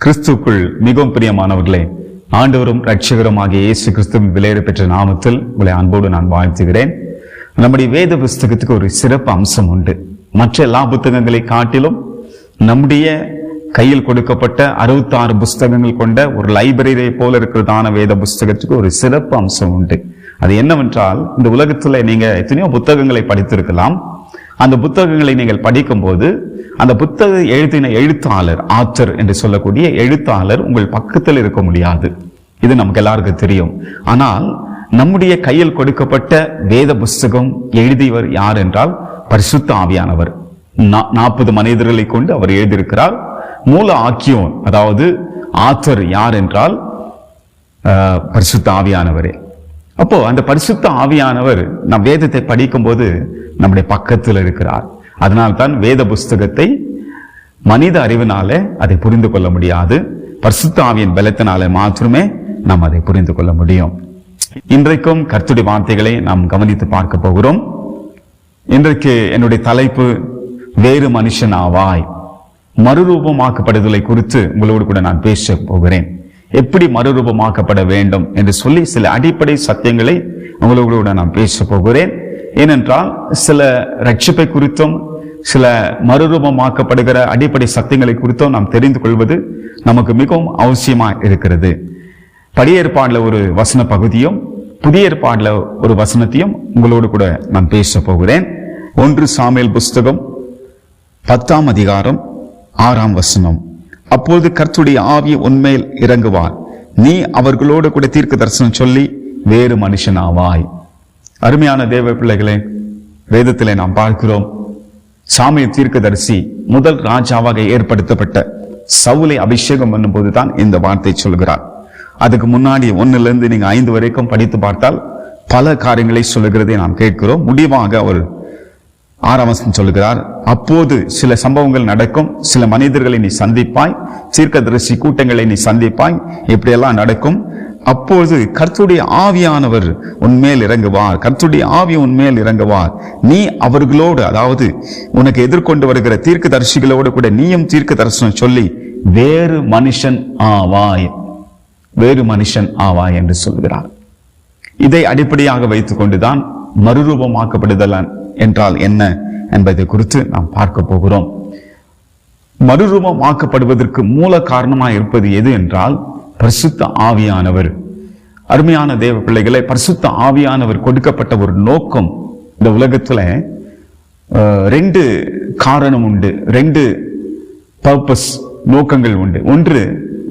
கிறிஸ்துக்குள் மிகவும் பிரியமானவர்களே, ஆண்டவரும் இரட்சகரும் ஆகிய இயேசு கிறிஸ்துவின் விலையேற பெற்ற நாமத்தில் உங்களை அன்போடு நான் வாழ்த்துகிறேன். நம்முடைய வேத புஸ்தகத்துக்கு ஒரு சிறப்பு அம்சம் உண்டு. மற்ற எல்லா புத்தகங்களை காட்டிலும் நம்முடைய கையில் கொடுக்கப்பட்ட 66 புஸ்தகங்கள் கொண்ட ஒரு லைப்ரரியை போல இருக்கிறதான வேத புஸ்தகத்துக்கு ஒரு சிறப்பு அம்சம் உண்டு. அது என்னவென்றால், இந்த உலகத்துல நீங்க எத்தனையோ புத்தகங்களை படித்திருக்கலாம். அந்த புத்தகங்களை நீங்கள் படிக்கும் போது அந்த புத்தக எழுதின எழுத்தாளர், ஆத்தர் என்று சொல்லக்கூடிய எழுத்தாளர் உங்கள் பக்கத்தில் இருக்க முடியாது. இது நமக்கு எல்லாருக்கும் தெரியும். ஆனால் நம்முடைய கையில் கொடுக்கப்பட்ட வேத புஸ்தகம் எழுதியவர் யார் என்றால் பரிசுத்த ஆவியானவர். 40 மனிதர்களை கொண்டு அவர் எழுதியிருக்கிறார். மூல ஆக்கியோன், அதாவது ஆத்தர் யார் என்றால் பரிசுத்த ஆவியானவரே. அப்போ அந்த பரிசுத்த ஆவியானவர் நம் வேதத்தை படிக்கும் போது நம்முடைய பக்கத்தில் இருக்கிறார். அதனால்தான் வேத புஸ்தகத்தை மனித அறிவினாலே அதை புரிந்து கொள்ள முடியாது. பரிசுத்த ஆவியின் பலத்தினாலே மாத்திரமே நாம் அதை புரிந்து கொள்ள முடியும். இன்றைக்கும் கர்த்தருடைய வார்த்தைகளை நாம் கவனித்து பார்க்க போகிறோம். இன்றைக்கு என்னுடைய தலைப்பு வேறு மனுஷன் ஆவாய். மறுரூபமாக்கப்படுதலை குறித்து உங்களோடு கூட நான் பேச போகிறேன். எப்படி மறுரூபமாக்கப்பட வேண்டும் என்று சொல்லி சில அடிப்படை சத்தியங்களை உங்களோடு கூட நான் பேச போகிறேன். ஏனென்றால் சில ரட்சிப்பை குறித்தும் சில மறுரூபமாக்கப்படுகிற அடிப்படை சத்தியங்களை குறித்தும் நாம் தெரிந்து கொள்வது நமக்கு மிகவும் அவசியமா இருக்கிறது. பழைய ஏற்பாடுல ஒரு வசன பகுதியும் புதிய ஏற்பாடுல ஒரு வசனத்தையும் உங்களோடு கூட நான் பேச போகிறேன். 1 சாமுவேல் புஸ்தகம் 10ஆம் அதிகாரம் 6ஆம் வசனம். அப்போது கர்த்தருடைய ஆவி உன்மேல் இறங்குவார், நீ அவர்களோடு கூட தீர்க்க தரிசனம் சொல்லி வேறு மனுஷனாவாய். அருமையான தேவ பிள்ளைகளே, வேதத்திலே நாம் பார்க்கிறோம், சாமுவேல் தீர்க்கதரிசி முதல் ராஜாவாக ஏற்படுத்தப்பட்ட சவுலை அபிஷேகம் பண்ணும் போதுதான் இந்த வார்த்தை சொல்கிறார். அதுக்கு முன்னாடி 1லிருந்து நீங்க 5 வரைக்கும் படித்து பார்த்தால் பல காரியங்களை சொல்லுகிறதை நாம் கேட்கிறோம். முடிவாக அவர் 6ஆம் வசனம் சொல்லுகிறார், அப்போது சில சம்பவங்கள் நடக்கும், சில மனிதர்களை நீ சந்திப்பாய், தீர்க்கதரிசி கூட்டங்களை நீ சந்திப்பாய், இப்படியெல்லாம் நடக்கும். அப்போது கர்த்தருடைய ஆவியானவர் உன்மேல் இறங்குவார், கர்த்தருடைய ஆவி உன்மேல் இறங்குவார், நீ அவர்களோடு, அதாவது உனக்கு எதிர்கொண்டு வருகிற தீர்க்க தரிசிகளோடு கூட நீயும் தீர்க்க தரிசனம் சொல்லி வேறு மனுஷன் ஆவாய், வேறு மனுஷன் ஆவாய் என்று சொல்கிறார். இதை அடிப்படையாக வைத்துக் கொண்டுதான் மறுரூபமாக்கப்படுதல் என்றால் என்ன என்பதை குறித்து நாம் பார்க்க போகிறோம். மறுரூபமாக்கப்படுவதற்கு மூல காரணமாக இருப்பது எது என்றால் பரிசுத்த ஆவியானவர். அருமையான தேவ பிள்ளைகளை, பரிசுத்த ஆவியானவர் கொடுக்கப்பட்ட ஒரு நோக்கம். இந்த உலகத்துல 2 காரணம் உண்டு, 2 பர்பஸ், நோக்கங்கள் உண்டு. ஒன்று,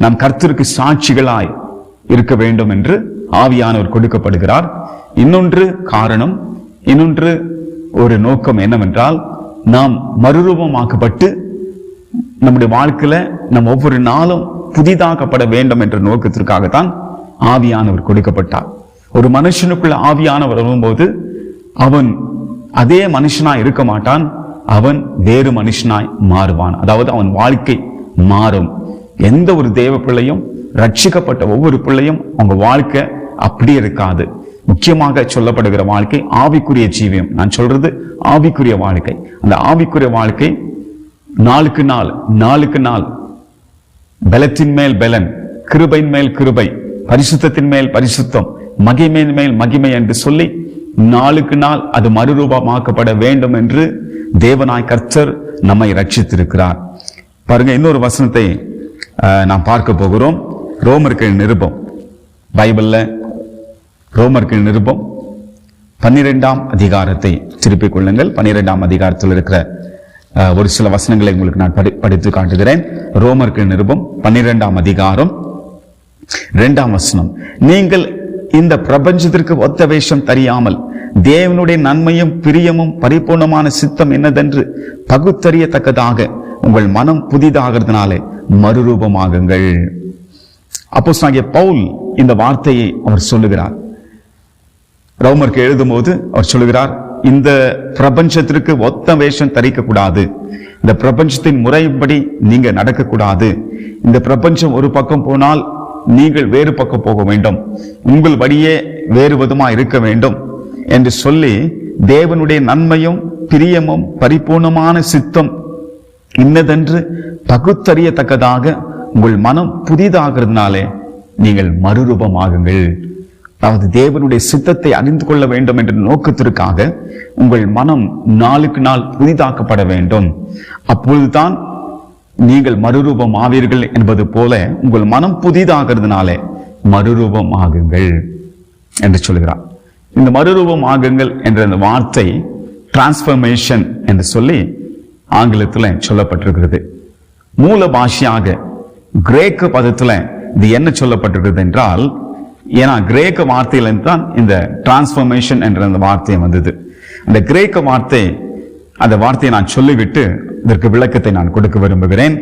நாம் கர்த்தருக்கு சாட்சிகளாய் இருக்க வேண்டும் என்று ஆவியானவர் கொடுக்கப்படுகிறார். இன்னொன்று காரணம், இன்னொன்று ஒரு நோக்கம் என்னவென்றால், நாம் மறுரூபமாக்கப்பட்டு நம்முடைய வாழ்க்கையில நம் ஒவ்வொரு நாளும் புதிதாக்கப்பட வேண்டும் என்ற நோக்கத்திற்காகத்தான் ஆவியானவர் கொடுக்கப்பட்டார். ஒரு மனுஷனுக்குள்ள ஆவியானவர் வரும்போது அவன் அதே மனுஷனாய் இருக்க மாட்டான், அவன் வேறு மனுஷனாய் மாறுவான். அதாவது அவன் வாழ்க்கை மாறும். எந்த ஒரு தேவ பிள்ளையும், ரட்சிக்கப்பட்ட ஒவ்வொரு பிள்ளையும் அவங்க வாழ்க்கை அப்படியே இருக்காது. முக்கியமாக சொல்லப்படுகிற வாழ்க்கை ஆவிக்குரிய ஜீவியம். நான் சொல்றது ஆவிக்குரிய வாழ்க்கை. அந்த ஆவிக்குரிய வாழ்க்கை நாளுக்கு நாள் பலத்தின் மேல் பலன், கிருபையின் மேல் கிருபை, பரிசுத்தத்தின் மேல் பரிசுத்தம், மகிமையின் மேல் மகிமை என்று சொல்லி நாளுக்கு நாள் அது மறுரூபமாக்கப்பட வேண்டும் என்று தேவனாய் கர்த்தர் நம்மை ரட்சித்திருக்கிறார். பாருங்க, இன்னொரு வசனத்தை நாம் பார்க்க போகிறோம். ரோமர்கள் நிருபம், பைபிள்ல ரோமர்கள் நிருபம் 12ஆம் அதிகாரத்தை திருப்பிக் கொள்ளுங்கள். 12ஆம் அதிகாரத்தில் இருக்கிற ஒரு சில வசனங்களை உங்களுக்கு நான் படித்து காட்டுகிறேன். ரோமர்கள் நிருபம் 12ஆம் அதிகாரம் 2ஆம் வசனம். நீங்கள் இந்த பிரபஞ்சத்திற்கு ஒத்த வேஷம் தெரியாமல் தேவனுடைய நன்மையும் பிரியமும் பரிபூர்ணமான சித்தம் என்னதென்று பகுத்தறியத்தக்கதாக உங்கள் மனம் புதிதாகிறதுனாலே மறுரூபமாகுங்கள். அப்போஸ்தலனாகிய பவுல் இந்த வார்த்தையை அவர் சொல்லுகிறார். ரோமருக்கு எழுதும் போது அவர் சொல்லுகிறார், இந்த பிரபஞ்சத்திற்கு ஒத்த வேஷம் தரிக்க கூடாது, இந்த பிரபஞ்சத்தின் முறைப்படி நீங்க நடக்கக்கூடாது, இந்த பிரபஞ்சம் ஒரு பக்கம் போனால் நீங்கள் வேறு பக்கம் போக வேண்டும், உங்கள் வழியே வேறு விதமா இருக்க வேண்டும் என்று சொல்லி தேவனுடைய நன்மையும் பிரியமும் பரிபூர்ணமான சித்தம் இன்னதென்று பகுத்தறியத்தக்கதாக உங்கள் மனம் புதிதாகிறதுனாலே நீங்கள் மறுரூபமாகுங்கள். அதாவது தேவனுடைய சித்தத்தை அறிந்து கொள்ள வேண்டும் என்ற நோக்கத்திற்காக உங்கள் மனம் நாளுக்கு நாள் புதிதாக்கப்பட வேண்டும். அப்பொழுதுதான் நீங்கள் மறுரூபம் ஆவீர்கள் என்பது போல உங்கள் மனம் புதிதாகிறதுனாலே மறுரூபம் ஆகுங்கள் என்று சொல்கிறார். இந்த மறுரூபம் ஆகுங்கள் என்ற இந்த வார்த்தை டிரான்ஸ்பர்மேஷன் என்று சொல்லி ஆங்கிலத்தில் சொல்லப்பட்டிருக்கிறது. மூல பாஷையாக கிரேக்க பதத்துல இது என்ன சொல்லப்பட்டிருக்கிறது என்றால், ஏன்னா கிரேக்க வார்த்தையிலிருந்து தான் இந்த டிரான்ஸ்பர்மேஷன் என்ற அந்த வார்த்தை வந்தது. அந்த கிரேக்க வார்த்தை, அந்த வார்த்தையை நான் சொல்லிவிட்டு இதற்கு விளக்கத்தை நான் கொடுக்க விரும்புகிறேன்.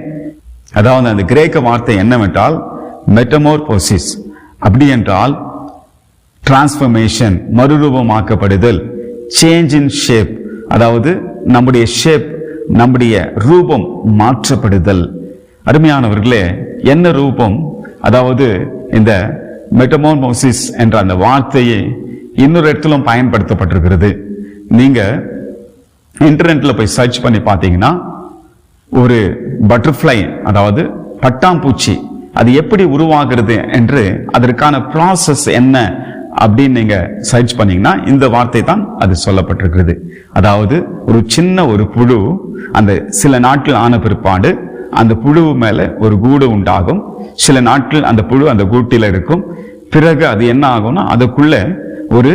அதாவது அந்த கிரேக்க வார்த்தை என்னவென்றால் மெட்டமோர்போசிஸ். அப்படி என்றால் டிரான்ஸ்பர்மேஷன், மறுரூபமாக்கப்படுதல், சேஞ்ச் இன் ஷேப், அதாவது நம்முடைய ஷேப், நம்முடைய ரூபம் மாற்றப்படுதல். அருமையானவர்களே, என்ன ரூபம்? அதாவது இந்த மெட்டமோர்போசிஸ் என்ற அந்த வார்த்தையை இன்னொரு இடத்திலும் பயன்படுத்தப்பட்டிருக்கிறது. நீங்க இன்டர்நெட்ல போய் சர்ச் பண்ணி பார்த்தீங்கன்னா ஒரு பட்டர்ஃப்ளை, அதாவது பட்டாம்பூச்சி, அது எப்படி உருவாகிறது என்று அதற்கான ப்ராசஸ் என்ன அப்படின்னு நீங்க சர்ச் பண்ணீங்கன்னா இந்த வார்த்தை தான் அது சொல்லப்பட்டிருக்கிறது. அதாவது ஒரு சின்ன ஒரு புழு அந்த சில நாட்கள் ஆன பிற்பாடு அந்த புழு மேல ஒரு கூடு உண்டாகும். சில நாட்கள் அந்த புழு அந்த கூட்டில இருக்கும். பிறகு அது என்ன ஆகும்னா அதுக்குள்ள ஒரு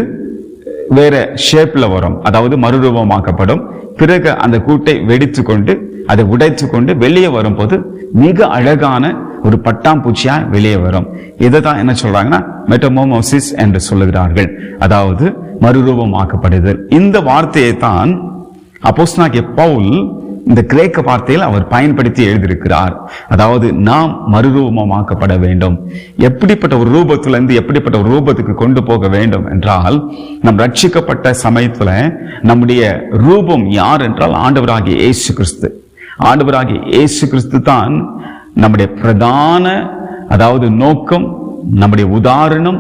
வேற ஷேப்ல வரும், அதாவது மறுரூபமாக்கப்படும். பிறகு அந்த கூட்டை வெடித்து கொண்டு அதை உடைத்து கொண்டு வெளியே வரும்போது மிக அழகான ஒரு பட்டாம்பூச்சியா வெளியே வரும். இதை தான் என்ன சொல்றாங்கன்னா மெட்டமோர்போசிஸ் என்று சொல்லுகிறார்கள், அதாவது மறுரூபமாக்கப்படுதல். இந்த வார்த்தையை தான் அப்போஸ்தலனாகிய பவுல் இந்த கிரேக்க வார்த்தையில் அவர் பயன்படுத்தி எழுதியிருக்கிறார். அதாவது நாம் மறுரூபமாக்கப்பட வேண்டும். எப்படிப்பட்ட ஒரு ரூபத்திலிருந்து எப்படிப்பட்ட ஒரு ரூபத்துக்கு கொண்டு போக வேண்டும் என்றால், நம் ரட்சிக்கப்பட்ட சமயத்துல நம்முடைய ரூபம் யார் என்றால் ஆண்டவராகிய இயேசு கிறிஸ்து. ஆண்டவராகிய இயேசு கிறிஸ்து தான் நம்முடைய பிரதான, அதாவது நோக்கம், நம்முடைய உதாரணம்,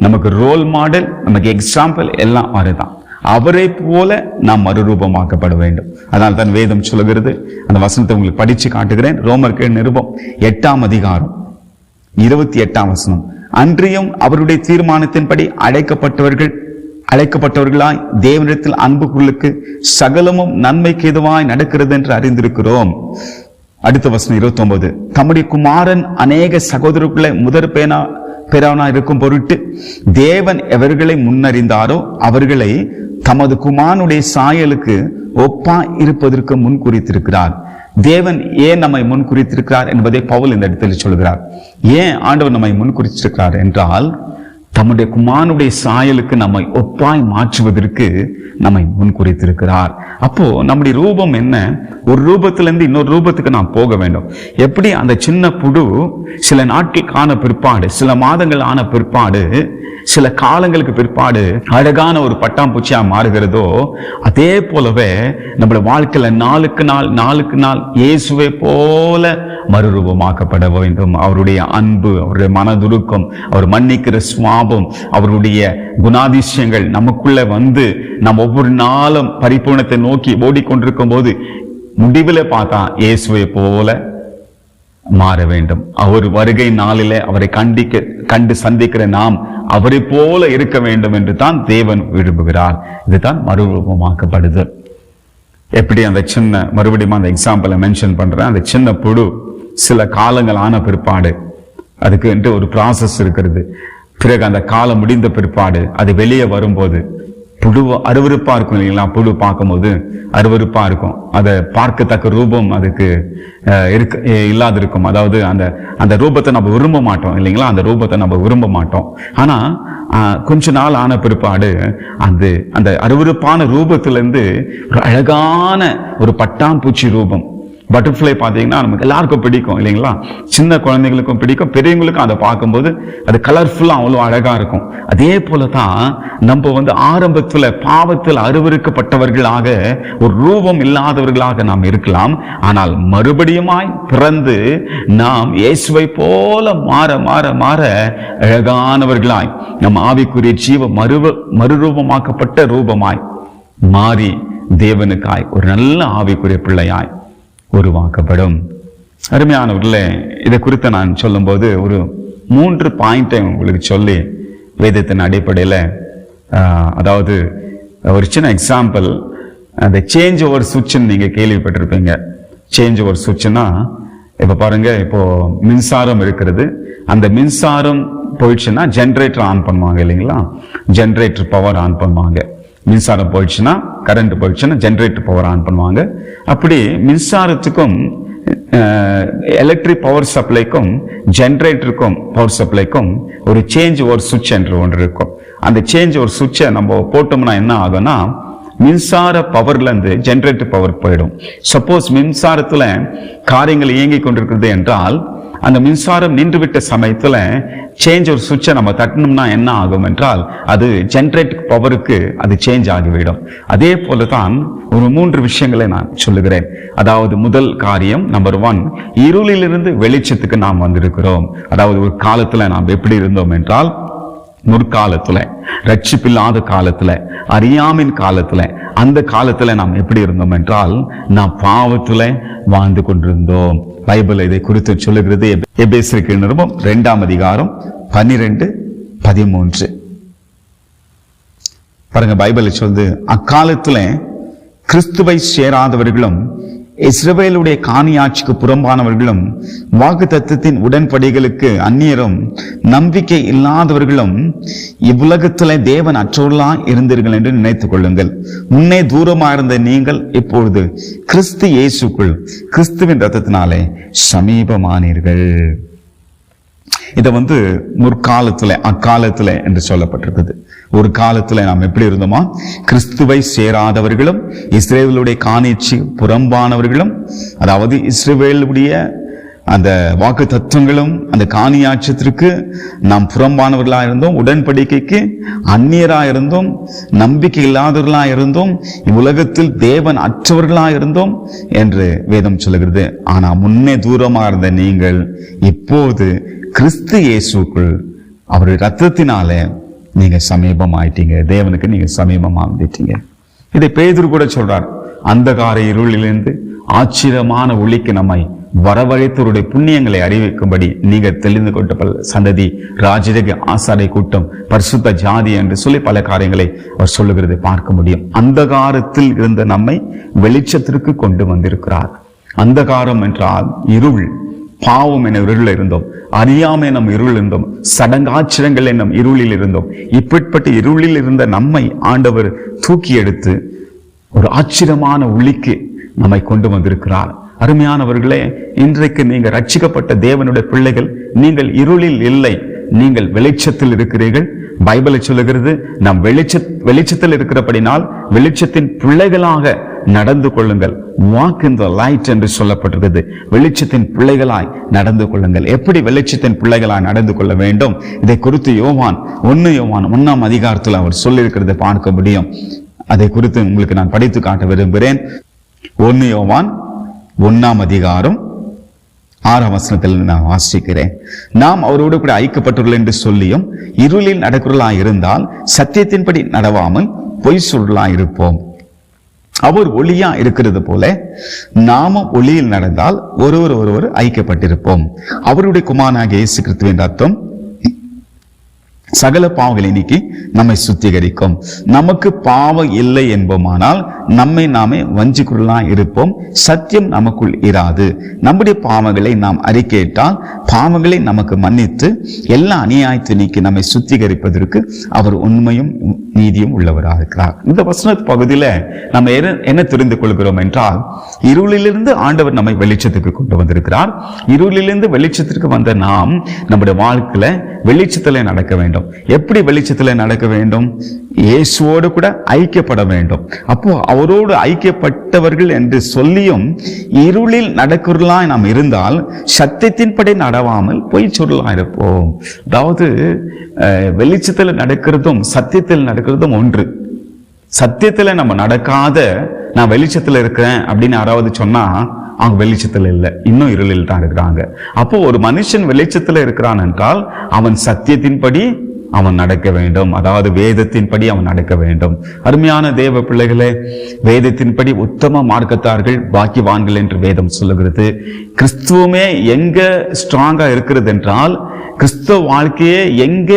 நமக்கு ரோல் மாடல், நமக்கு எக்ஸாம்பிள் எல்லாம் அவர்தான். அவரை போல நாம் மறுரூபமாக்கப்பட வேண்டும். அதனால தான் வேதம் சொல்லுகிறது. அந்த வசனத்தை உங்களுக்கு படிச்சு காட்டுகிறேன். ரோமருக்கு நிருபம் 8ஆம் அதிகாரம் 28ஆம் வசனம். அன்றியும் அவருடைய தீர்மானத்தின்படி அழைக்கப்பட்டவர்களாய் தேவனிடத்தில் அன்புக்குள்ளுக்கு சகலமும் நன்மைக்கு எதுவாய் நடக்கிறது என்று அறிந்திருக்கிறோம். அடுத்த வசனம் 29. தம்முடைய குமாரன் அநேக சகோதரர்களை முதற் பேரானா இருக்கும் பொருட்டு தேவன் எவர்களை முன்னறிந்தாரோ அவர்களை தமது குமாரனுடைய சாயலுக்கு ஒப்பா இருப்பதற்கு முன் குறித்திருக்கிறார். தேவன் ஏன் நம்மை முன் குறித்திருக்கிறார் என்பதை பவுல் இந்த இடத்தில் சொல்கிறார். ஏன் ஆண்டவர் நம்மை முன் குறித்திருக்கிறார் என்றால், தம்முடைய குமாரனுடைய சாயலுக்கு நம்மை ஒப்பாய் மாற்றுவதற்கு நம்மை முன் குறித்திருக்கிறார். அப்போ நம்முடைய ரூபம் என்ன? ஒரு ரூபத்திலிருந்து இன்னொரு ரூபத்துக்கு நாம் போக வேண்டும். எப்படி அந்த சின்ன புழு சில நாட்கள் காண பிற்பாடு, சில மாதங்கள் ஆன பிற்பாடு, சில காலங்களுக்கு பிற்பாடு அழகான ஒரு பட்டாம்பூச்சியா மாறுகிறதோ, அதே போலவே நம்முடைய வாழ்க்கையில நாளுக்கு நாள் இயேசுவை போல மறுரூபமாக்கப்பட வேண்டும். அவருடைய அன்பு, அவருடைய மனதுருக்கம், அவர் மன்னிக்கிற சுவாபம், அவருடைய குணாதிசயங்கள் நமக்குள்ள வந்து நாம் ஒவ்வொரு நாளும் பரிபூர்ணத்தை நோக்கி ஓடிக்கொண்டிருக்கும் போது முடிவில் பார்த்தா இயேசுவை போல மாற வேண்டும். அவர் வருகை நாளிலே அவரை கண்டு சந்திக்கிற நாம் அவரை போல இருக்க வேண்டும் என்று தான் தேவன் விரும்புகிறார். இதுதான் மறுரூபமாக்கப்படுது. எப்படி அந்த சின்ன, மறுபடியும் அந்த எக்ஸாம்பிளை மென்ஷன் பண்றேன். அந்த சின்ன புழு சில காலங்கள் ஆன பிற்பாடு அதுக்கு என்று ஒரு ப்ராசஸ் இருக்கிறது. பிறகு அந்த காலம் முடிந்த பிற்பாடு அது வெளியே வரும்போது புழு அருவருப்பா இருக்கும் இல்லைங்களா? புழு பார்க்கும்போது அருவருப்பா இருக்கும். அதை பார்க்கத்தக்க ரூபம் அதுக்கு இல்லாது இருக்கும். அதாவது அந்த ரூபத்தை நம்ம விரும்ப மாட்டோம் இல்லைங்களா? அந்த ரூபத்தை நம்ம விரும்ப மாட்டோம். ஆனா கொஞ்ச நாள் ஆன பிற்பாடு அந்த அருவருப்பான ரூபத்திலிருந்து ஒரு அழகான ஒரு பட்டாம்பூச்சி ரூபம், பட்டர்ஃப்ளை பார்த்தீங்கன்னா நமக்கு எல்லாருக்கும் பிடிக்கும் இல்லைங்களா? சின்ன குழந்தைகளுக்கும் பிடிக்கும், பெரியவங்களுக்கும் அதை பார்க்கும்போது அது கலர்ஃபுல்லா அவ்வளோ அழகா இருக்கும். அதே போலதான் நம்ம ஆரம்பத்துல பாவத்தில் அருவருக்கப்பட்டவர்களாக, ஒரு ரூபம் இல்லாதவர்களாக நாம் இருக்கலாம். ஆனால் மறுபடியுமாய் பிறந்து நாம் இயேசுவை போல மாற மாற மாற அழகானவர்களாய் நம் ஆவிக்குரிய ஜீவ மறுரூபமாக்கப்பட்ட ரூபமாய் மாறி தேவனுக்காய் ஒரு நல்ல ஆவிக்குரிய பிள்ளையாய் உருவாக்கப்படும். அருமையானவர்களே, இதை குறித்து நான் சொல்லும்போது ஒரு 3 பாயிண்டை உங்களுக்கு சொல்லி வேதத்தின் அடிப்படையில், அதாவது ஒரு சின்ன எக்ஸாம்பிள், அந்த சேஞ்ச் ஓவர் சுவிட்ச்னு நீங்க கேள்விப்பட்டிருப்பீங்க. சேஞ்ச் ஓவர் சுவிட்ச்னா, இப்ப பாருங்க, இப்போ மின்சாரம் இருக்கிறது, அந்த மின்சாரம் போயிடுச்சுன்னா ஜென்ரேட்டர் ஆன் பண்ணுவாங்க இல்லைங்களா? ஜென்ரேட்டர் பவர் ஆன் பண்ணுவாங்க. மின்சாரம் போயிடுச்சுன்னா, கரண்ட் போயிடுச்சுன்னா ஜென்ரேட்டர் பவர் ஆன் பண்ணுவாங்க. அப்படி மின்சாரத்துக்கும் எலக்ட்ரிக் பவர் சப்ளைக்கும் ஜென்ரேட்டருக்கும் பவர் சப்ளைக்கும் ஒரு சேஞ்ச் ஓவர் சுவிட்ச் என்று ஒன்று இருக்கும். அந்த சேஞ்ச் ஓவர் சுவிட்சை நம்ம போட்டோம்னா என்ன ஆகும்னா, மின்சார பவர்ல இருந்து ஜென்ரேட்டர் பவர் போயிடும். சப்போஸ் மின்சாரத்துல காரியங்கள் இயங்கி கொண்டிருக்கிறது என்றால், அந்த மின்சாரம் நின்றுவிட்ட சமயத்துல சேஞ்ச் ஒரு சுவிட்சை நம்ம தட்டணும்னா என்ன ஆகும் என்றால், அது ஜென்ரேட்டர் பவருக்கு அது சேஞ்ச் ஆகிவிடும். அதே போலதான் ஒரு 3 விஷயங்களை நான் சொல்லுகிறேன். அதாவது முதல் காரியம், நம்பர் 1, இருளிலிருந்து வெளிச்சத்துக்கு நாம் வந்திருக்கிறோம். அதாவது ஒரு காலத்துல நாம் எப்படி இருந்தோம் என்றால், முற்காலத்துல, ரட்சிப்பில்லாத காலத்துல, அறியாமின் காலத்துல, அந்த காலத்துல நாம் எப்படி இருந்தோம் என்றால், நாம் பாவத்துல வாழ்ந்து கொண்டிருந்தோம். பைபிள் இதை குறித்து சொல்லுகிறது. எபேசியருக்கு நிருபம் 2ஆம் அதிகாரம் 12-13 பாருங்க. பைபிள் சொல்லுது, அக்காலத்துல கிறிஸ்துவை சேராதவர்களும் இஸ்ரவேலுடைய காணியாட்சிக்கு புறம்பானவர்களும் வாக்குத்தத்தத்தின் உடன்படிகளுக்கு அந்நியரும் நம்பிக்கை இல்லாதவர்களும் இவ்வுலகத்திலே தேவன் அற்றோர்களா இருந்தீர்கள் என்று நினைத்துக் கொள்ளுங்கள். முன்னே தூரமா இருந்த நீங்கள் இப்பொழுது கிறிஸ்து இயேசுக்குள் கிறிஸ்துவின் ரத்தத்தினாலே சமீபமானீர்கள். இதை முற்காலத்துல, அக்காலத்துல என்று சொல்லப்பட்டிருக்குது. ஒரு காலத்துல நாம் எப்படி இருந்தோமா, கிறிஸ்துவை சேராதவர்களும் இஸ்ரவேலுடைய காணியாட்சி புறம்பானவர்களும், அதாவது இஸ்ரவேலுடைய அந்த வாக்கு தத்துவங்களும் அந்த காணியாட்சியத்திற்கு நாம் புறம்பானவர்களா இருந்தோம், உடன்படிக்கைக்கு அந்நியரா இருந்தோம், நம்பிக்கை இல்லாதவர்களா இருந்தோம், இவ்வுலகத்தில் தேவன் அற்றவர்களா இருந்தோம் என்று வேதம் சொல்லுகிறது. ஆனா முன்னே தூரமா இருந்த நீங்கள் இப்போது கிறிஸ்து இயேசுக்குள் அவருடைய ரத்தத்தினால நீங்க சமீபம் ஆயிட்டீங்க. தேவனுக்கு நீங்க சமீபமா வந்துட்டீங்க. இதை பேதுரு கூட சொல்றார். அந்தகார இருளிலிருந்து ஆச்சரியமான ஒளிக்கு நம்மை வரவழைத்தவருடைய புண்ணியங்களை அறிவிக்கும்படி நீங்கள் தெளிந்து கொண்ட சந்ததி, ராஜரீக ஆசாரை கூட்டம், பரிசுத்த ஜாதி என்று சொல்லி பல காரியங்களை அவர் சொல்லுகிறதை பார்க்க முடியும். அந்தகாரத்தில் இருந்த நம்மை வெளிச்சத்திற்கு கொண்டு வந்திருக்கிறார். அந்தகாரம் என்றால் இருள், பாவம் என இருளில் இருந்தோம், அறியாமை நம் இருள் இருந்தோம், சடங்காச்சிரங்கள் என்னும் இருளில் இருந்தோம். இப்படிப்பட்ட இருளில் இருந்த நம்மை ஆண்டவர் தூக்கி எடுத்து ஒரு ஆச்சரியமான ஒளிக்கு நம்மை கொண்டு வந்திருக்கிறார். அருமையானவர்களே, இன்றைக்கு நீங்க ரட்சிக்கப்பட்ட தேவனுடைய பிள்ளைகள். நீங்கள் இருளில் இல்லை, நீங்கள் வெளிச்சத்தில் இருக்கிறீர்கள். பைபிளை சொல்லுகிறது, நாம் வெளிச்சத்தில் இருக்கிறபடினால் வெளிச்சத்தின் பிள்ளைகளாக நடந்து கொள்ளுங்கள். வாக் இன் தி லைட் என்று சொல்லப்பட்டிருக்கிறது. வெளிச்சத்தின் பிள்ளைகளாய் நடந்து கொள்ளுங்கள். எப்படி வெளிச்சத்தின் பிள்ளைகளாய் நடந்து கொள்ள வேண்டும், இதை குறித்து 1 யோவான் 1ஆம் அதிகாரத்தில் அவர் சொல்லியிருக்கிறதை பார்க்க முடியும். அதை குறித்து உங்களுக்கு நான் படித்து காட்ட விரும்புகிறேன். 1 யோவான் 1ஆம் அதிகாரம் 6ஆம் வசனத்தில் நான் வாசிக்கிறேன். நாம் அவரோடு கூட ஐக்கியப்பட்டுள்ளோம் என்று சொல்லியும் இருளில் நடக்கிறவர்களாய் இருந்தால் சத்தியத்தின்படி நடவாமல் பொய் சொல்றலாய் இருப்போம். அவர் ஒளியா இருக்கிறது போல நாமும் ஒளியில் நடந்தால் ஒருவர் ஐக்கியப்பட்டிருப்போம். அவருடைய குமாரனாகிய இயேசு கிறிஸ்துவின் ரத்தம் சகல பாவங்களை நீக்கி நம்மை சுத்திகரிக்கும். நமக்கு பாவம் இல்லை என்போமானால் நம்மை நாமே வஞ்சிக்குள்ளாய் இருப்போம், சத்தியம் நமக்குள் இராது. நம்முடைய பாவங்களை நாம் அறிக்கையிட்டால் பாவங்களை நமக்கு மன்னித்து எல்லா அநியாயத்தை நீக்கி நம்மை சுத்திகரிப்பதற்கு அவர் உண்மையும் நீதியும் உள்ளவராக இருக்கிறார். இந்த வசன பகுதியில நம்ம என்ன தெரிந்து கொள்கிறோம் என்றால், இருளிலிருந்து ஆண்டவர் நம்மை வெளிச்சத்துக்கு கொண்டு வந்திருக்கிறார். இருளிலிருந்து வெளிச்சத்திற்கு வந்த நாம் நம்முடைய வாழ்க்கையில வெளிச்சத்துல நடக்க வேண்டும். எப்படி வெளிச்சத்துல நடக்க வேண்டும்? இயேசுவோடு கூட ஐக்கியப்பட வேண்டும். அப்போ அவரோடு ஐக்கியப்பட்டவர்கள் என்று சொல்லியும் இருளில் நடக்கிறவர்களாய் நாம் இருந்தால் சத்தியத்தின்படி நடவாமல் பொய் சொல்லலாம் இருப்போம். அதாவது வெளிச்சத்தில் நடக்கிறதும் சத்தியத்தில் நடக்கிறதும் ஒன்று. சத்தியத்துல நம்ம நடக்காத நான் வெளிச்சத்துல இருக்கிறேன் அப்படின்னு யாராவது சொன்னா அவங்க வெளிச்சத்துல இல்லை, இன்னும் இருளில் தான் இருக்கிறாங்க. அப்போ ஒரு மனுஷன் வெளிச்சத்துல இருக்கிறான் என்றால் அவன் சத்தியத்தின்படி அவன் நடக்க வேண்டும். அதாவது வேதத்தின்படி அவன் நடக்க வேண்டும். அருமையான தேவ பிள்ளைகளே, வேதத்தின்படி உத்தம மார்க்கத்தார்கள் பாக்கியவான்கள் என்று வேதம் சொல்லுகிறது. கிறிஸ்துவமே எங்க ஸ்ட்ராங்கா இருக்கிறது என்றால், கிறிஸ்துவ வாழ்க்கையே எங்க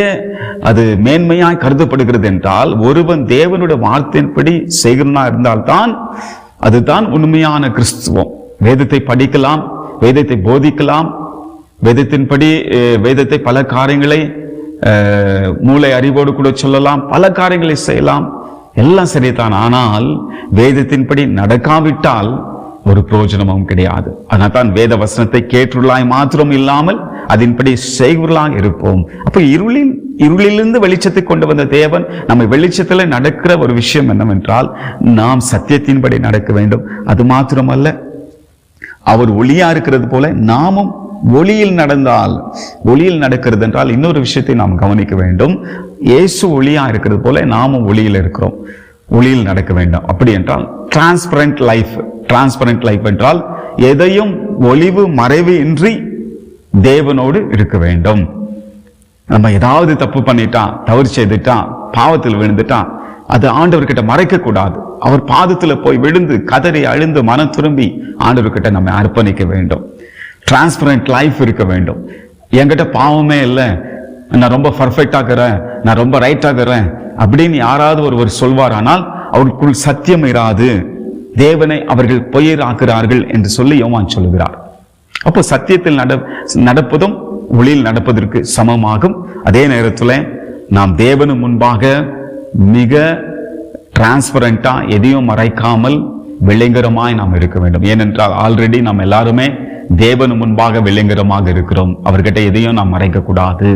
அது மேன்மையாய் கருதப்படுகிறது என்றால், ஒருவன் தேவனுடைய வார்த்தையின்படி செய்கிறனா இருந்தால்தான் அதுதான் உண்மையான கிறிஸ்துவம். வேதத்தை படிக்கலாம், வேதத்தை போதிக்கலாம், வேதத்தின்படி வேதத்தை பல காரியங்களை மூளை அறிவோடு கூட சொல்லலாம், பல காரியங்களை செய்யலாம், எல்லாம் சரிதான். ஆனால் வேதத்தின்படி நடக்காவிட்டால் ஒரு பிரயோஜனமும் கிடையாது. அதனால் தான் வேத வசனத்தை கேட்டுள்ளாய் மாத்திரம் இல்லாமல் அதன்படி செய்வர்களாக இருப்போம். அப்ப இருளிலிருந்து வெளிச்சத்தை கொண்டு வந்த தேவன் நம்ம வெளிச்சத்தில் நடக்கிற ஒரு விஷயம் என்னவென்றால், நாம் சத்தியத்தின்படி நடக்க வேண்டும். அது மாத்திரமல்ல, அவர் ஒளியா இருக்கிறது போல நாமும் ஒளியில் நடந்தால், ஒளியில் நடக்கிறது என்றால் இன்னொரு விஷயத்தை நாம் கவனிக்க வேண்டும். இயேசு ஒளியா இருக்கிறது போல நாமும் ஒளியில் இருக்கிறோம், ஒளியில் நடக்க வேண்டும். அப்படி என்றால் டிரான்ஸ்பரண்ட் லைஃப். டிரான்ஸ்பரண்ட் லைஃப் என்றால் எதையும் ஒளிவு மறைவு இன்றி தேவனோடு இருக்க வேண்டும். நம்ம ஏதாவது தப்பு பண்ணிட்டான், தவறு செய்துட்டான், பாவத்தில் விழுந்துட்டான், அது ஆண்டவர்கிட்ட மறைக்க கூடாது. அவர் பாதத்துல போய் விழுந்து கதறி அழுந்து மனம் திரும்பி ஆண்டவர்கிட்ட நம்ம அர்ப்பணிக்க வேண்டும். டிரான்ஸ்பரண்ட் லைஃப் இருக்க வேண்டும். என்கிட்ட பாவமே இல்லை, நான் ரொம்ப பர்ஃபெக்டா இருக்கிறேன், நான் ரொம்ப ரைட்டா இருக்கிறேன் அப்படின்னு யாராவது ஒருவர் சொல்வார், ஆனால் அவருக்குள் சத்தியம் இராது, தேவனை அவர்கள் பொய்யராக்குகிறார்கள் என்று சொல்லி யோவான் சொல்லுகிறார். அப்போ சத்தியத்தில் நடப்பதும் ஒளியில் நடப்பதற்கு சமமாகும். அதே நேரத்தில் நாம் தேவனு முன்பாக மிக டிரான்ஸ்பரண்டா, எதையும் மறைக்காமல் வெள்ளைங்கரமாய் நாம் இருக்க வேண்டும். ஏனென்றால் ஆல்ரெடி நாம் எல்லாருமே தேவனு முன்பாக வெள்ளைங்கரமாக இருக்கிறோம். அவர்கிட்ட எதையும் நாம் மறைக்க கூடாது.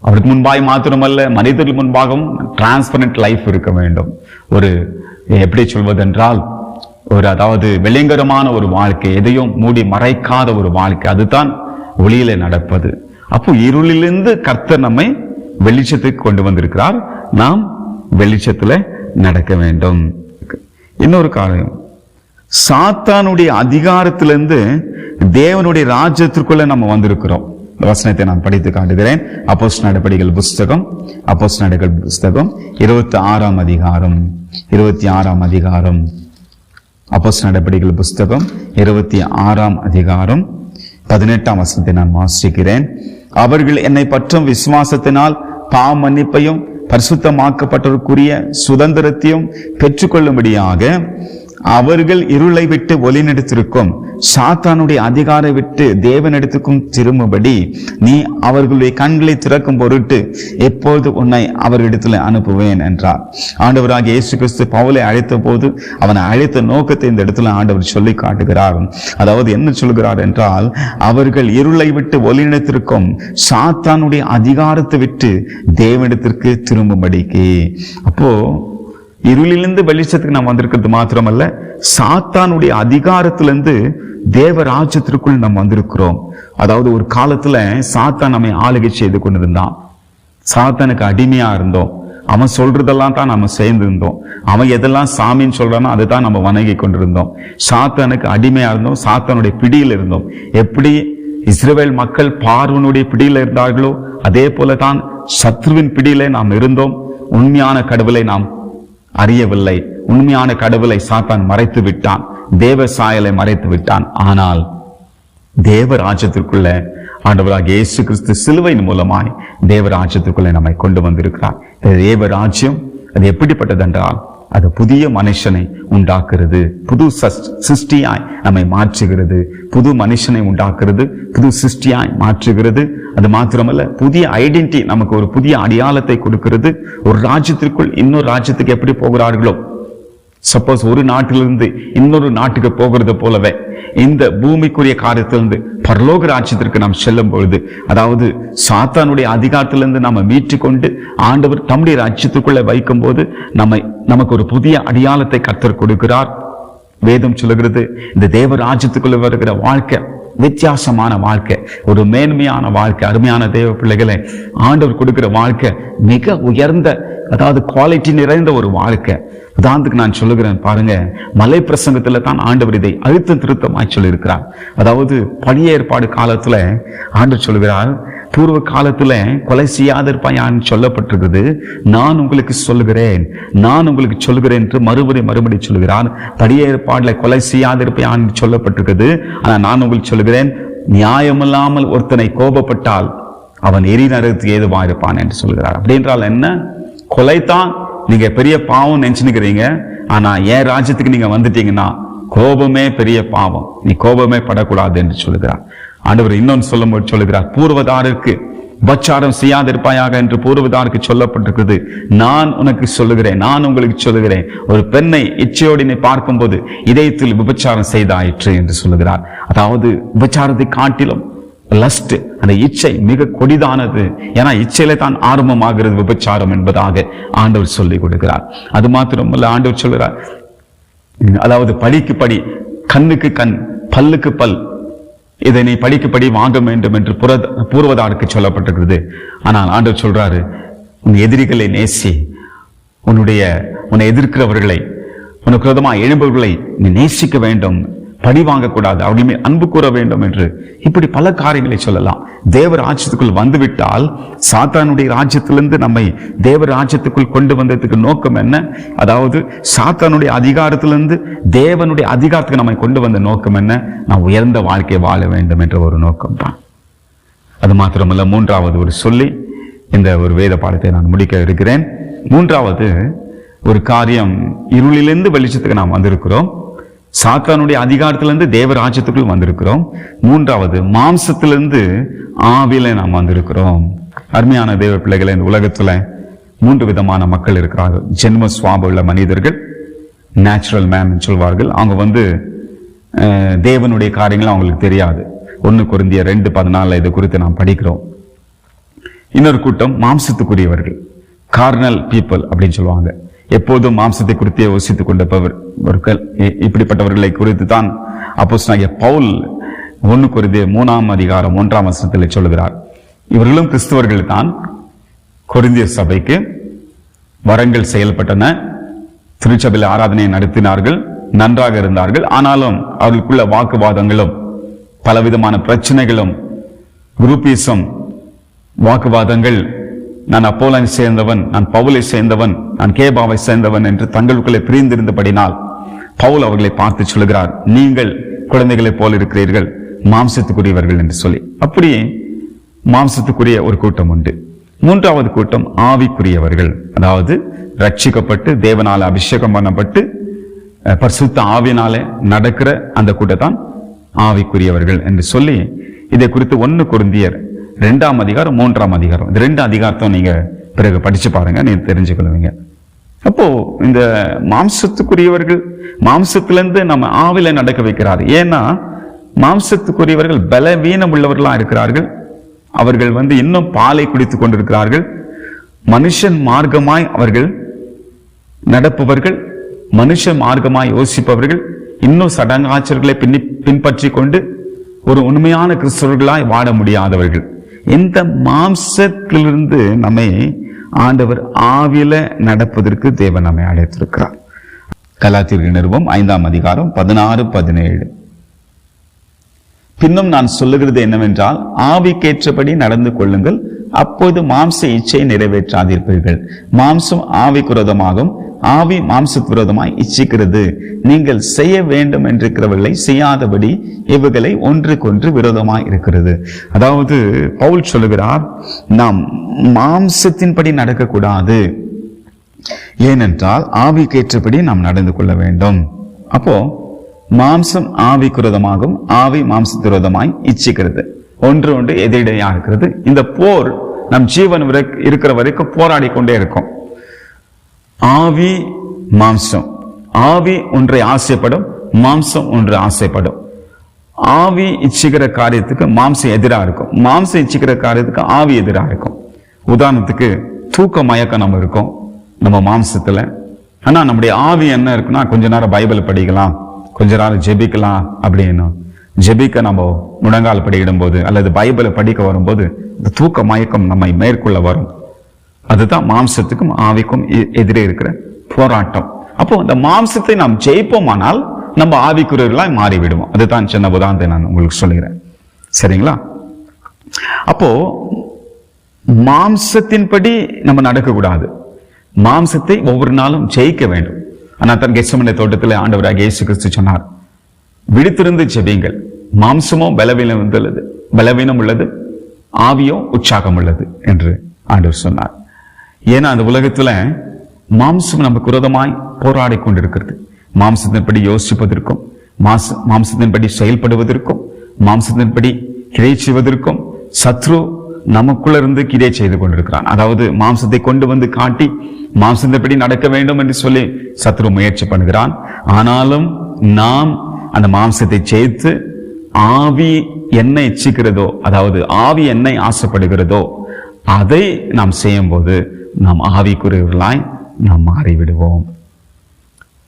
அவருக்கு முன்பாக மாத்திரமல்ல, மனிதர்கள் முன்பாகவும் டிரான்ஸ்பரண்ட் லைஃப் இருக்க வேண்டும். ஒரு எப்படி சொல்வதென்றால், ஒரு அதாவது வெள்ளைங்கரமான ஒரு வாழ்க்கை, எதையும் மூடி மறைக்காத ஒரு வாழ்க்கை, அதுதான் ஒளியில நடப்பது. அப்போ இருளிலிருந்து கர்த்தர் நம்மை வெளிச்சத்துக்கு கொண்டு வந்திருக்கிறார். நாம் வெளிச்சத்துல நடக்க வேண்டும். இன்னொரு காரியம், சாத்தானுடைய அதிகாரத்திலிருந்து தேவனுடைய ராஜ்யத்திற்குள்ள நம்ம வந்திருக்கிறோம். வசனத்தை நான் படித்து காட்டுகிறேன். அப்போஸ்தலர் நடபடிகள் புஸ்தகம் 26ஆம் அதிகாரம் 26ஆம் அதிகாரம் அப்போஸ்தலர் நடபடிகள் புஸ்தகம் 26ஆம் அதிகாரம் 18ஆம் வசனத்தை நான் வாசிக்கிறேன். அவர்கள் என்னை பற்றும் விசுவாசத்தினால் பாவ மன்னிப்பையும் பரிசுத்தமாக்கப்பட்டவருக்குரிய சுதந்திரத்தையும் பெற்றுக்கொள்ளும்படியாக அவர்கள் இருளை விட்டு ஒளிநடத்திருக்கும் சாத்தானுடைய அதிகாரை விட்டு தேவனிடத்துக்கும் திரும்பும்படி நீ அவர்களுடைய கண்களை திறக்கும் பொருட்டு எப்பொழுது உன்னை அவர்களிடத்தில் அனுப்புவேன் என்றார். ஆண்டவராக இயேசு கிறிஸ்து பவுலை அழைத்த போது அவனை அழைத்த நோக்கத்தை இந்த இடத்துல ஆண்டவர் சொல்லி காட்டுகிறார். அதாவது என்ன சொல்கிறார் என்றால், அவர்கள் இருளை விட்டு ஒளிநடத்திருக்கும் சாத்தானுடைய அதிகாரத்தை விட்டு தேவனிடத்திற்கு திரும்பும்படிக்கு. அப்போ இருளிலிருந்து வெளிச்சத்துக்கு நாம் வந்திருக்கிறது மாத்திரமல்ல, சாத்தானுடைய அதிகாரத்திலிருந்து தேவ ராஜ்யத்திற்குள் நாம் வந்திருக்கிறோம். அதாவது ஒரு காலத்துல சாத்தான் நம்மை ஆளுகை செய்து கொண்டிருந்தான். சாத்தானுக்கு அடிமையா இருந்தோம். அவன் சொல்றதெல்லாம் தான் நம்ம சேர்ந்திருந்தோம். அவன் எதெல்லாம் சாமின்னு சொல்றானோ அதை தான் நம்ம வணங்கி கொண்டிருந்தோம். சாத்தானுக்கு அடிமையா இருந்தோம், சாத்தானுடைய பிடியில் இருந்தோம். எப்படி இஸ்ரவேல் மக்கள் பார்வனுடைய பிடியில இருந்தார்களோ அதே போலதான் சத்ருவின் பிடியிலே நாம் இருந்தோம். உண்மையான கடவுளை நாம் அறியவில்லை. உண்மையான கடவுளை சாத்தான் மறைத்து விட்டான், தேவ சாயலை மறைத்து விட்டான். ஆனால் தேவ ராஜ்யத்திற்குள்ள ஆண்டவராக இயேசு கிறிஸ்து சிலுவையின் மூலமாய் தேவ ராஜ்யத்திற்குள்ளே நம்மை கொண்டு வந்திருக்கிறார். தேவ ராஜ்யம் அது எப்படிப்பட்டது என்றால், அது புதிய மனுஷனை உண்டாக்குறது, புது சிருஷ்டியாய் நம்மை மாற்றுகிறது, புது மனுஷனை உண்டாக்குறது, புது சிருஷ்டியாய் மாற்றுகிறது. அது மாத்திரமல்ல, புதிய ஐடென்டிட்டி, நமக்கு ஒரு புதிய அடையாளத்தை கொடுக்கிறது. ஒரு ராஜ்யத்திற்குள் இன்னொரு ராஜ்யத்துக்கு எப்படி போகிறார்களோ, சப்போஸ் ஒரு நாட்டிலிருந்து இன்னொரு நாட்டுக்கு போகிறது போலவே இந்த பூமிக்குரிய காரியத்திலிருந்து பரலோக ராஜ்யத்திற்கு நாம் செல்லும் பொழுது, அதாவது சாத்தானுடைய அதிகாரத்திலிருந்து நாம மீட்டுக்கொண்டு ஆண்டவர் தம்முடைய ராஜ்யத்துக்குள்ள வைக்கும் போது நமக்கு ஒரு புதிய அடையாளத்தை கர்த்தர் கொடுக்கிறார். வேதம் சொல்லுகிறது, இந்த தேவ ராஜ்யத்துக்குள்ள வருகிற வாழ்க்கை வித்தியாசமான வாழ்க்கை, ஒரு மேன்மையான வாழ்க்கை. அருமையான தேவ பிள்ளைகளை, ஆண்டவர் கொடுக்கிற வாழ்க்கை மிக உயர்ந்த, அதாவது குவாலிட்டி நிறைந்த ஒரு வாழ்க்கை. உதாரணத்துக்கு நான் சொல்லுகிறேன் பாருங்க, மலை பிரசங்கத்துல தான் ஆண்டவர் இதை அழுத்தம் திருத்தமாய் சொல்லியிருக்கிறார். அதாவது பழைய ஏற்பாடு காலத்துல ஆண்டவர் சொல்லுகிறார், பூர்வ காலத்துல கொலை செய்யாதிருப்பாயான்னு சொல்லப்பட்டிருக்குது. நான் உங்களுக்கு சொல்லுகிறேன், நான் உங்களுக்கு சொல்லுகிறேன் என்று மறுபடி சொல்லுகிறார். பழைய ஏற்பாடுல கொலை செய்யாதிருப்பாயான்னு சொல்லப்பட்டிருக்குது. ஆனா நான் உங்களுக்கு சொல்லுகிறேன், நியாயமில்லாமல் ஒருத்தனை கோபப்பட்டால் அவன் எரி நரகத்துக்கு ஏதுவா இருப்பான் என்று சொல்கிறார். அப்படின்றால் என்ன? கொலைத்தான் நீங்க பெரிய பாவம் நினைச்சுக்கிறீங்க. ஆனா என் ராஜ்யத்துக்கு நீங்க வந்துட்டீங்கன்னா கோபமே பெரிய பாவம், நீ கோபமே படக்கூடாது என்று சொல்லுகிறார். ஆண்டவர் இன்னொன்று சொல்லும்போது சொல்லுகிறார், பூர்வதாருக்கு உபச்சாரம் செய்யாதிருப்பாயாக என்று பூர்வதாருக்கு சொல்லப்பட்டிருக்கிறது. நான் உனக்கு சொல்லுகிறேன், நான் உங்களுக்கு சொல்லுகிறேன், ஒரு பெண்ணை இச்சையோடு நீ பார்க்கும்போது இதயத்தில் விபச்சாரம் செய்தாயிற்று என்று சொல்லுகிறார். அதாவது விபச்சாரத்தை காட்டிலும் லஸ்ட், அந்த இச்சை மிக கொடிதானது. ஏன்னா இச்சையில தான் ஆரம்பமாகிறது விபச்சாரம் என்பதாக ஆண்டவர் சொல்லிக் கொடுக்கிறார். அது மாத்திரமல்ல, ஆண்டவர் சொல்கிறார், அதாவது படிக்கு படி, கண்ணுக்கு கண், பல்லுக்கு பல், இதை நீ படிக்கு படி வாங்க வேண்டும் என்று பூர்வதாருக்கு சொல்லப்பட்டிருக்கிறது. ஆனால் ஆண்டவர் சொல்றாரு, உன் எதிரிகளை நேசி, உன்னை எதிர்க்கிறவர்களை, உனக்கு விரோதமாக எழும்பவர்களை நீ நேசிக்க வேண்டும், படி வாங்கக்கூடாது, அவருமே அன்பு கூற வேண்டும் என்று இப்படி பல காரியங்களை சொல்லலாம். தேவ ராஜ்யத்துக்குள் வந்துவிட்டால் சாத்தானுடைய ராஜ்யத்திலிருந்து நம்மை தேவ ராஜ்யத்துக்குள் கொண்டு வந்ததுக்கு நோக்கம் என்ன? அதாவது சாத்தானுடைய அதிகாரத்திலிருந்து தேவனுடைய அதிகாரத்துக்கு நம்மை கொண்டு வந்த நோக்கம் என்ன? நாம் உயர்ந்த வாழ்க்கையை வாழ வேண்டும் என்ற ஒரு நோக்கம் தான். அது மாத்திரமல்ல, மூன்றாவது ஒரு சொல்லி இந்த ஒரு வேத பாடத்தை நான் முடிக்க இருக்கிறேன். மூன்றாவது ஒரு காரியம், இருளிலிருந்து வெளிச்சத்துக்கு நாம் வந்திருக்கிறோம். சாத்தானுடைய அதிகாரத்திலிருந்து தேவ ராஜ்யத்துக்குள் வந்திருக்கிறோம். மூன்றாவது, மாம்சத்திலிருந்து ஆவியில நாம் வந்திருக்கிறோம். அருமையான தேவ பிள்ளைகளை, இந்த உலகத்துல 3 விதமான மக்கள் இருக்கிறார்கள். ஜென்ம சுவாபம் உள்ள மனிதர்கள், நேச்சுரல் மேன் சொல்வார்கள். அவங்க தேவனுடைய காரியங்கள் அவங்களுக்கு தெரியாது. 1 கொரிந்தியர் 2:14 இது குறித்து நாம் படிக்கிறோம். இன்னொரு கூட்டம் மாம்சத்துக்குரியவர்கள், கார்னல் பீப்புள் அப்படின்னு சொல்லுவாங்க. எப்போதும் மாம்சத்தை குறித்து யோசித்துக் கொண்டவர்கள். இப்படிப்பட்டவர்களை குறித்து தான் அப்போஸ்தலனாகிய பவுல் 1 கொரிந்தியர் 3:1 சொல்லுகிறார். இவர்களும் கிறிஸ்தவர்கள் தான். கொரிந்தியர் சபைக்கு வரங்கள் செயல்பட்டன, திருச்சபையில் ஆராதனையை நடத்தினார்கள், நன்றாக இருந்தார்கள். ஆனாலும் அவர்களுக்குள்ள வாக்குவாதங்களும் பலவிதமான பிரச்சனைகளும், குரூப்பிசம், வாக்குவாதங்கள், நான் அப்போலை சேர்ந்தவன், நான் பவுலை சேர்ந்தவன், நான் கேபாவை சேர்ந்தவன் என்று தங்களுக்குள்ளே பிரிந்திருந்தபடினால் பவுல் அவர்களை பார்த்து சொல்லுகிறார், நீங்கள் குழந்தைகளைப் போல இருக்கிறீர்கள், மாம்சத்துக்குரியவர்கள் என்று சொல்லி. அப்படியே மாம்சத்துக்குரிய ஒரு கூட்டம் உண்டு. மூன்றாவது கூட்டம் ஆவிக்குரியவர்கள், அதாவது ரட்சிக்கப்பட்டு தேவனால அபிஷேகம் பண்ணப்பட்டு பரிசுத்த ஆவியினாலே நடக்கிற அந்த கூட்டத்தான் ஆவிக்குரியவர்கள் என்று சொல்லி, இதை குறித்து 1 கொரிந்தியர் 2 அதிகாரம் 3 அதிகாரம், இந்த 2 அதிகாரத்தை நீங்க பிறகு படிச்சு பாருங்க, நீங்க தெரிஞ்சுக்கொள்வீங்க. அப்போ இந்த மாம்சத்துக்குரியவர்கள் மாம்சத்திலிருந்து நம்ம ஆவில நடக்க வைக்கிறார். ஏன்னா மாம்சத்துக்குரியவர்கள் பலவீனம் உள்ளவர்களா இருக்கிறார்கள். அவர்கள் இன்னும் பாலை குடித்துக் கொண்டிருக்கிறார்கள். மனுஷன் மார்க்கமாய் அவர்கள் நடப்பவர்கள், மனுஷ மார்க்கமாய் யோசிப்பவர்கள், இன்னும் சடங்காச்சர்களை பின்பற்றி கொண்டு ஒரு உண்மையான கிறிஸ்தவர்களாய் வாழ முடியாதவர்கள். இந்த மாம்சத்திலிருந்து நம்மை ஆண்டவர் ஆவில நடப்பதற்கு தேவன் நம்மை அழைத்திருக்கிறார். கலாத்தியர் நிருபம் 5 அதிகாரம் 16-17. பின்னும் நான் சொல்லுகிறது என்னவென்றால், ஆவிக்கேற்றபடி நடந்து கொள்ளுங்கள், அப்போது மாம்ச இச்சையை நிறைவேற்றாதிருப்பீர்கள். மாம்சம் ஆவிக்கு விரோதமாகும், ஆவி மாம்சத்து விரோதமாய் இச்சிக்கிறது. நீங்கள் செய்ய வேண்டும் என்றிருக்கிறவர்களை செய்யாதபடி இவைகளை ஒன்றுக்கொன்று விரோதமாய் இருக்கிறது. அதாவது பவுல் சொல்லுகிறார், நாம் மாம்சத்தின்படி நடக்கக்கூடாது, ஏனென்றால் ஆவிக்கேற்றபடி நாம் நடந்து கொள்ள வேண்டும். அப்போ மாம்சம் ஆவிக்கு விரோதமாகும், ஆவி மாம்சத்து விரோதமாய் இச்சிக்கிறது. ஒன்று எதிரிடையா இருக்கிறது. இந்த போர் நம் ஜீவன் இருக்கிற வரைக்கும் போராடி கொண்டே இருக்கும். ஆவி மாம்சம், ஆவி ஒன்றை ஆசைப்படும், மாம்சம் ஒன்று ஆசைப்படும். ஆவி இச்சிக்கிற காரியத்துக்கு மாம்சம் எதிராக இருக்கும், மாம்சம் இச்சிக்கிற காரியத்துக்கு ஆவி எதிராக இருக்கும். உதாரணத்துக்கு தூக்க மயக்கம் நம்ம இருக்கும் நம்ம மாம்சத்துல. ஆனா நம்முடைய ஆவி என்ன இருக்குன்னா, கொஞ்ச நேரம் பைபிள் படிக்கலாம், கொஞ்ச நேரம் ஜெபிக்கலாம். அப்படின்னு ஜெபிக்க நம்ம முழங்கால் படியிடும் போது அல்லது பைபிளை படிக்க வரும்போது இந்த தூக்க மயக்கம் நம்மை மேற்கொள்ள வரும். அதுதான் மாம்சத்துக்கும் ஆவிக்கும் எதிரே இருக்கிற போராட்டம். அப்போ இந்த மாம்சத்தை நாம் ஜெயிப்போமானால் நம்ம ஆவிக்குரியவர்களாய் மாறிவிடுவோம். அதுதான் சின்ன உதாரணத்தை நான் உங்களுக்கு சொல்லுகிறேன், சரிங்களா? அப்போ மாம்சத்தின்படி நம்ம நடக்கக்கூடாது. மாம்சத்தை ஒவ்வொரு நாளும் ஜெயிக்க வேண்டும். ஆனால் தன் கெத்செமனே தோட்டத்தில் ஆண்டவராகிய இயேசு கிறிஸ்து சொன்னார், விழித்திருந்து ஜெபியுங்கள், மாம்சமோ பலவீனம் உள்ளது, ஆவியோ உற்சாகம் உள்ளது என்று ஆண்டவர் சொன்னார். ஏன்னா அந்த உலகத்துல மாம்சம் நமக்கு விரோதமாய் போராடி கொண்டிருக்கிறது. மாம்சத்தின்படி யோசிப்பதற்கும், மாம்சத்தின்படி செயல்படுவதற்கும், மாம்சத்தின்படி கிரை செய்வதற்கும் சத்ரு நமக்குள்ள இருந்து கிரை செய்து கொண்டிருக்கிறான். அதாவது மாம்சத்தை கொண்டு வந்து காட்டி மாம்சத்தின்படி நடக்க வேண்டும் என்று சொல்லி சத்ரு முயற்சி பண்ணுகிறான். ஆனாலும் நாம் அந்த மாம்சத்தை ஜெயித்து ஆவி என்ன இச்சிக்கிறதோ, அதாவது ஆவி என்னை ஆசைப்படுகிறதோ அதை நாம் செய்யும் போது நாம் ஆவிக்குரியவர்களாய் நாம் மாறிவிடுவோம்.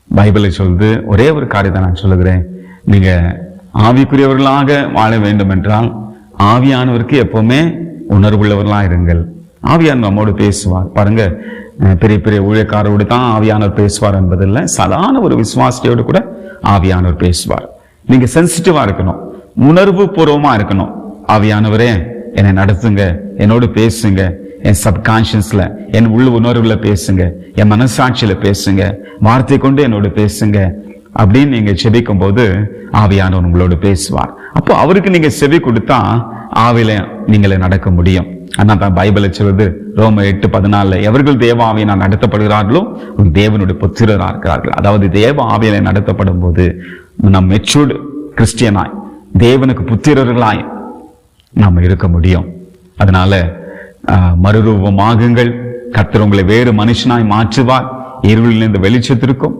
பைபிளை சொல்லுது, ஒரே ஒரு காரியத்தை நான் சொல்லுகிறேன், நீங்க ஆவிக்குரியவர்களாக வாழ வேண்டும் என்றால் ஆவியானவருக்கு எப்பவுமே உணர்வுள்ளவர்களாக இருங்கள். ஆவியானவர் நம்மோடு பேசுவார். பாருங்க, பெரிய பெரிய ஊழியக்காரோடு தான் ஆவியானவர் பேசுவார் என்பதில்லை, சாதாரண ஒரு விசுவாசியோடு கூட ஆவியானவர் பேசுவார். நீங்க சென்சிட்டிவா இருக்கணும், உணர்வு பூர்வமா இருக்கணும். ஆவியானவரே என்னை நடத்துங்க, என்னோடு பேசுங்க, என் சப்கான்சியஸ்ல, என் உள்ள உணர்வுல பேசுங்க, என் மனசாட்சியில பேசுங்க, வார்த்தை கொண்டு என்னோடு பேசுங்க அப்படின்னு நீங்க செபிக்கும் போது ஆவியானவர் உங்களோடு பேசுவார். அப்போ அவருக்கு நீங்க செவி கொடுத்தா ஆவியில நீங்களே நடக்க முடியும். ஆனா தான் பைபிளை சொல்வது ரோமர் 8:14, எவர்கள் தேவ ஆவியினால் நடத்தப்படுகிறார்களோ தேவனுடைய புத்திரராக இருக்கிறார்கள். அதாவது தேவ ஆவியில நடத்தப்படும் போது நம் மெச்சூர்டு கிறிஸ்டியனாய், தேவனுக்கு புத்திரர்களாய் நாம் இருக்க முடியும். அதனால மறுரூபமாகுங்கள். கர்த்தர் உங்களை வேறு மனுஷனாய் மாற்றுவார். இருளிலிருந்து வெளிச்சத்திற்கும்,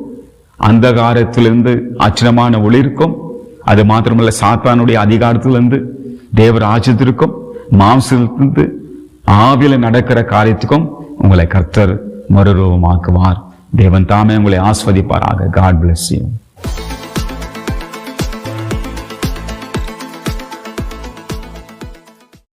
அந்தகாரத்திலிருந்து ஆச்சரியமான ஒளிர்க்கும், அது மாத்திரமல்ல சாத்தானுடைய அதிகாரத்திலிருந்து தேவராஜ்யத்திற்கும், மாம்சத்திலிருந்து ஆவியில நடக்கிற காரியத்துக்கும் உங்களை கர்த்தர் மறுரூபமாக்குவார். தேவன் தாமே உங்களை ஆஸ்வதிப்பாராக. God bless you.